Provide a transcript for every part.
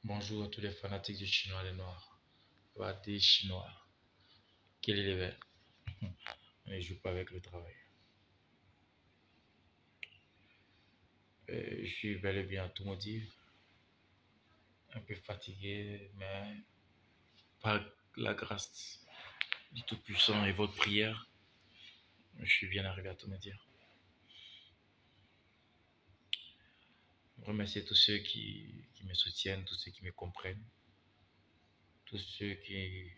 Bonjour à tous les fanatiques du chinois et des noirs. Va des chinois. Quel est l'événement? On ne joue pas avec le travail. Je suis bel et bien à tout me dire. Un peu fatigué, mais par la grâce du Tout-Puissant et votre prière, je suis bien arrivé à tout me dire. Je remercie tous ceux qui me soutiennent, tous ceux qui me comprennent, tous ceux qui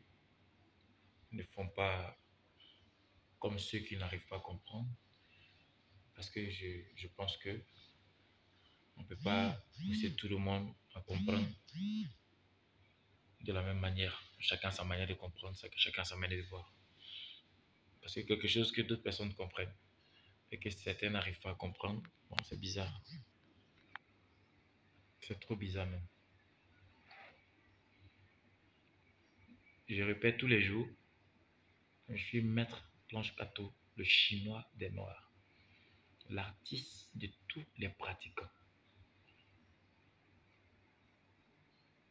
ne font pas comme ceux qui n'arrivent pas à comprendre. Parce que je pense que on ne peut pas pousser tout le monde à comprendre de la même manière. Chacun sa manière de comprendre, chacun sa manière de voir. Parce que quelque chose que d'autres personnes comprennent et que certains n'arrivent pas à comprendre, bon, c'est bizarre. C'est trop bizarre même. Je répète tous les jours, je suis maître Planche Cateau, le chinois des noirs, l'artiste de tous les pratiquants.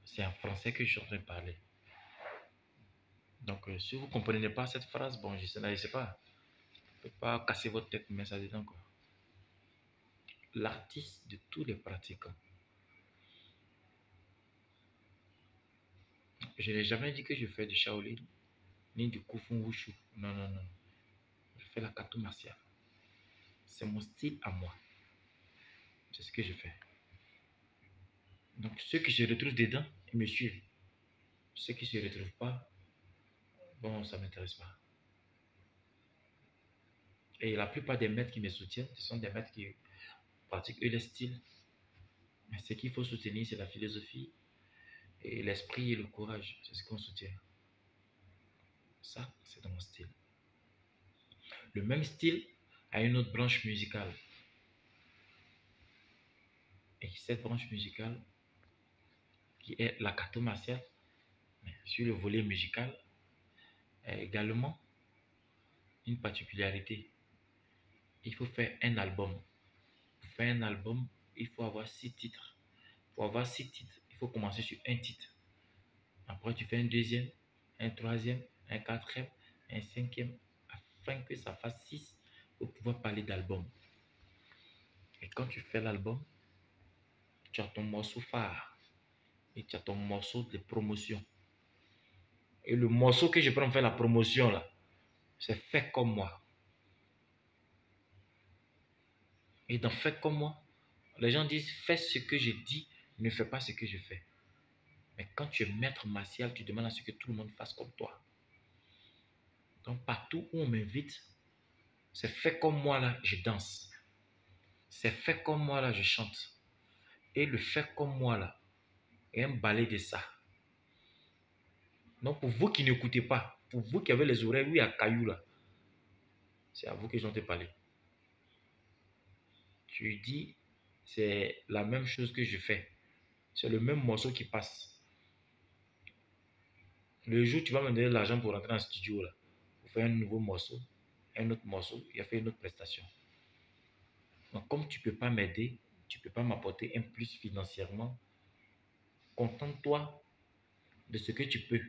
C'est en français que je suis en train de parler. Donc, si vous ne comprenez pas cette phrase, bon, je ne sais pas. Je ne peux pas casser votre tête, mais ça dedans, quoi. L'artiste de tous les pratiquants. Je n'ai jamais dit que je fais du Shaolin, ni du Kung Fu Wushu. Non, non, non. Je fais la Kato martiale. C'est mon style à moi. C'est ce que je fais. Donc, ceux qui se retrouvent dedans, ils me suivent. Ceux qui ne se retrouvent pas, bon, ça ne m'intéresse pas. Et la plupart des maîtres qui me soutiennent, ce sont des maîtres qui pratiquent eux le style. Mais ce qu'il faut soutenir, c'est la philosophie et l'esprit et le courage. C'est ce qu'on soutient. Ça, c'est dans mon style. Le même style a une autre branche musicale. Et cette branche musicale, qui est la Kato martiale, sur le volet musical, a également une particularité. Il faut faire un album. Pour faire un album, il faut avoir 6 titres. Pour avoir 6 titres, il faut commencer sur un titre. Après, tu fais un deuxième, un troisième, un quatrième, un cinquième, afin que ça fasse 6 pour pouvoir parler d'album. Et quand tu fais l'album, tu as ton morceau phare et tu as ton morceau de promotion. Et le morceau que je prends pour faire la promotion, là, c'est Fais comme moi. Et dans Fais comme moi, les gens disent fais ce que je dis, ne fais pas ce que je fais. Mais quand tu es maître martial, tu demandes à ce que tout le monde fasse comme toi. Donc partout où on m'invite, c'est fait comme moi là, je danse. C'est fait comme moi là, je chante. Et le fait comme moi là, est un balai de ça. Donc pour vous qui n'écoutez pas, pour vous qui avez les oreilles, oui, à caillou là, c'est à vous que j'en ai parlé. Tu dis, c'est la même chose que je fais. C'est le même morceau qui passe. Le jour où tu vas me donner l'argent pour rentrer dans le studio là, pour faire un nouveau morceau, un autre morceau, il a fait une autre prestation. Donc comme tu ne peux pas m'aider, tu ne peux pas m'apporter un plus financièrement, contente-toi de ce que tu peux.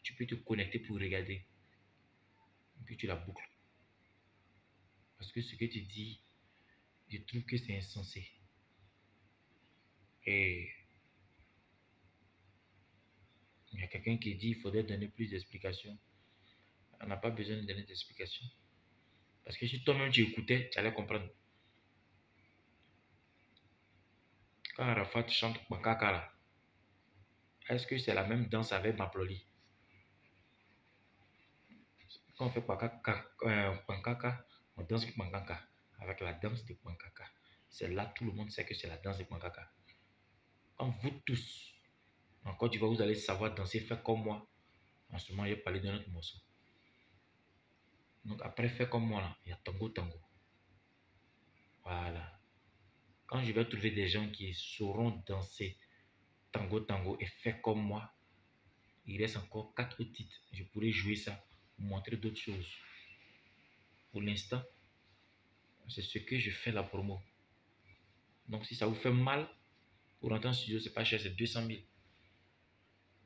Tu peux te connecter pour regarder. Et puis tu la boucles. Parce que ce que tu dis, je trouve que c'est insensé. Et il y a quelqu'un qui dit qu'il faudrait donner plus d'explications. On n'a pas besoin de donner d'explications. Parce que si toi-même tu écoutais, tu allais comprendre. Quand Arafat chante Pankaka, est-ce que c'est la même danse avec Maploli? Quand on fait Pankaka, on danse Pankaka avec la danse de Pankaka. C'est là tout le monde sait que c'est la danse de Pankaka. Quand vous tous, en Côte d'Ivoire, vous allez savoir danser, faire comme moi. En ce moment, il a parlé de notre morceau. Donc après, faire comme moi, là, il y a Tango Tango. Voilà. Quand je vais trouver des gens qui sauront danser Tango Tango et faire comme moi, il reste encore 4 titres. Je pourrais jouer ça, vous montrer d'autres choses. Pour l'instant, c'est ce que je fais la promo. Donc si ça vous fait mal, pour rentrer en studio, c'est pas cher, c'est 200 000.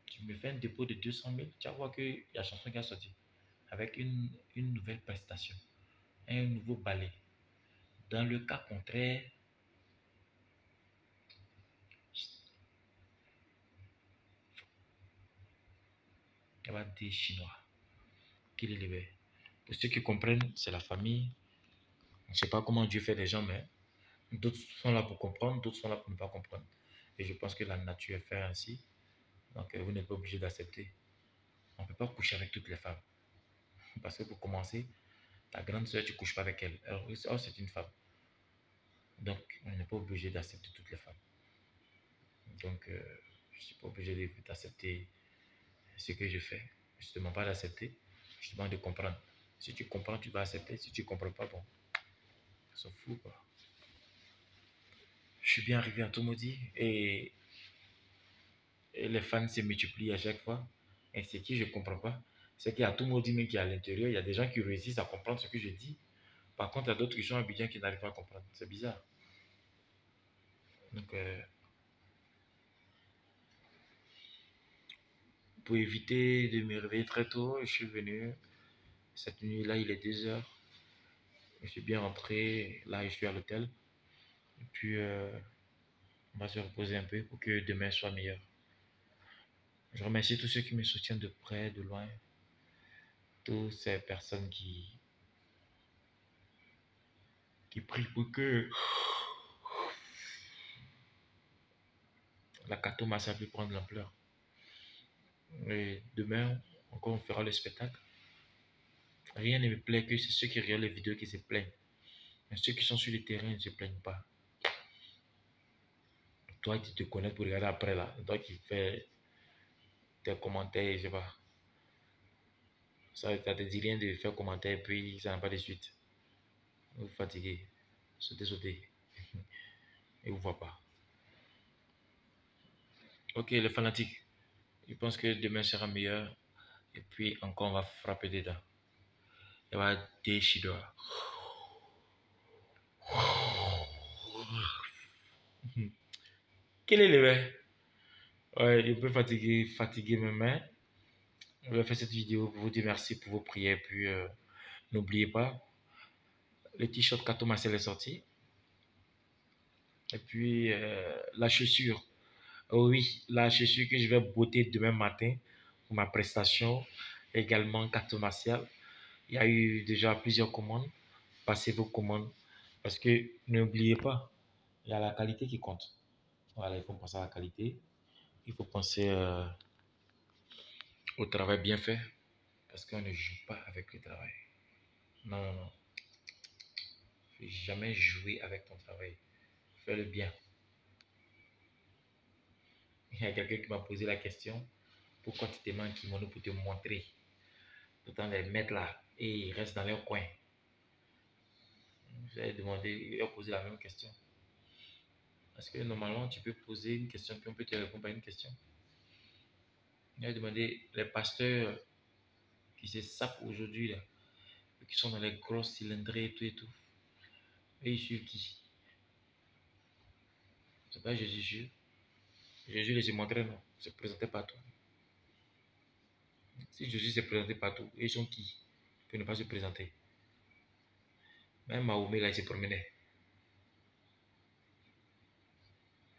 Tu me fais un dépôt de 200 000, tu vas voir qu'il y a la chanson qui a sorti avec une nouvelle prestation, un nouveau ballet. Dans le cas contraire, il y a des Chinois qui les libèrent. Pour ceux qui comprennent, c'est la famille. Je ne sais pas comment Dieu fait les gens, mais d'autres sont là pour comprendre, d'autres sont là pour ne pas comprendre. Et je pense que la nature est faite ainsi. Donc, vous n'êtes pas obligé d'accepter. On ne peut pas coucher avec toutes les femmes. Parce que pour commencer, ta grande soeur, tu ne couches pas avec elle. Alors, oh, c'est une femme. Donc, on n'est pas obligé d'accepter toutes les femmes. Donc, je ne suis pas obligé d'accepter ce que je fais. Je ne te demande pas d'accepter, je te demande de comprendre. Si tu comprends, tu vas accepter. Si tu ne comprends pas, bon, ça s'en fout, quoi. Je suis bien arrivé à tout maudit et les fans se multiplient à chaque fois. Et ce qui je ne comprends pas, c'est qu'il y a tout maudit même qui est à l'intérieur. Il y a des gens qui réussissent à comprendre ce que je dis. Par contre, il y a d'autres qui sont habitués qui n'arrivent pas à comprendre. C'est bizarre. Donc, pour éviter de me réveiller très tôt, je suis venu. Cette nuit-là, il est 2 heures. Je suis bien rentré. Là, je suis à l'hôtel. Et puis, on va se reposer un peu pour que demain soit meilleur. Je remercie tous ceux qui me soutiennent de près, de loin. Toutes ces personnes qui prient pour que la Katoumassa puisse prendre l'ampleur. Et demain, encore, on fera le spectacle. Rien ne me plaît que c'est ceux qui regardent les vidéos qui se plaignent. Mais ceux qui sont sur le terrain ne se plaignent pas. Toi qui te connais pour regarder après là, toi qui fais tes commentaires, je sais pas. Ça te dit rien de faire commentaire puis ça n'a pas de suite. Vous fatiguez. Sautez. Et vous voyez pas. Ok, les fanatiques. Je pense que demain sera meilleur. Et puis encore, on va frapper dedans. Il va déchirer. Quel est le verre? Ouais, je peux fatiguer mes mains. Je vais faire cette vidéo pour vous dire merci pour vos prières. Puis n'oubliez pas, le t-shirt Kato Marcel est sorti. Et puis la chaussure. Oh oui, la chaussure que je vais botter demain matin pour ma prestation. Également Kato Martial. Il y a eu déjà plusieurs commandes. Passez vos commandes. Parce que n'oubliez pas, il y a la qualité qui compte. Voilà, il faut penser à la qualité. Il faut penser au travail bien fait. Parce qu'on ne joue pas avec le travail. Non. Il ne faut jamais jouer avec ton travail. Fais le bien. Il y a quelqu'un qui m'a posé la question. Pourquoi tu te mets en kimono pour te montrer? Autant les mettre là et ils restent dans leur coin. J'ai demandé, il a posé la même question. Parce que normalement, tu peux poser une question, puis on peut te répondre à une question. Il a demandé les pasteurs qui se sapent aujourd'hui, là, qui sont dans les grosses cylindrées et tout. Et ils suivent qui? C'est pas Jésus. Jésus les a montrés, non. Il ne se présentait partout. Si Jésus s'est présenté partout, ils sont qui pour ne pas se présenter? Même Mahomet, là, il se promenait.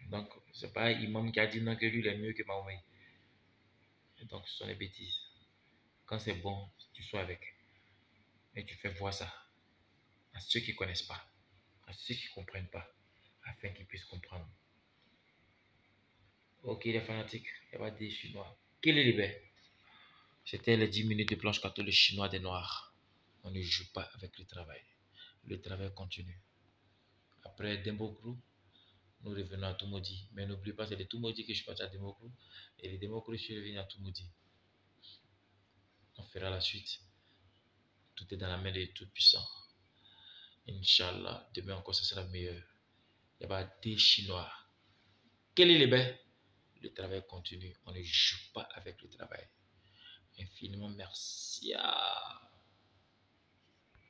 Donc, c'est pas Imam qui a dit non que lui, il est mieux que Mahomet. Et donc, ce sont des bêtises. Quand c'est bon, tu sois avec. Et tu fais voir ça à ceux qui ne connaissent pas, à ceux qui ne comprennent pas, afin qu'ils puissent comprendre. Ok, les fanatiques, il y a pas des Chinois. Quel est le libère? C'était les 10 minutes de planche quand le Chinois des Noirs. On ne joue pas avec le travail. Le travail continue. Après Dembo Crew, nous revenons à Toumoudi. Mais n'oublie pas, c'est de Toumoudi que je suis parti à Dembo Crew. Et les Dembo Crew, je suis revenu à Toumoudi. On fera la suite. Tout est dans la main de Tout-Puissant. Inch'Allah, demain encore, ce sera meilleur. Il y a pas des Chinois. Quel est le bain? Le travail continue. On ne joue pas avec le travail. Infiniment merci.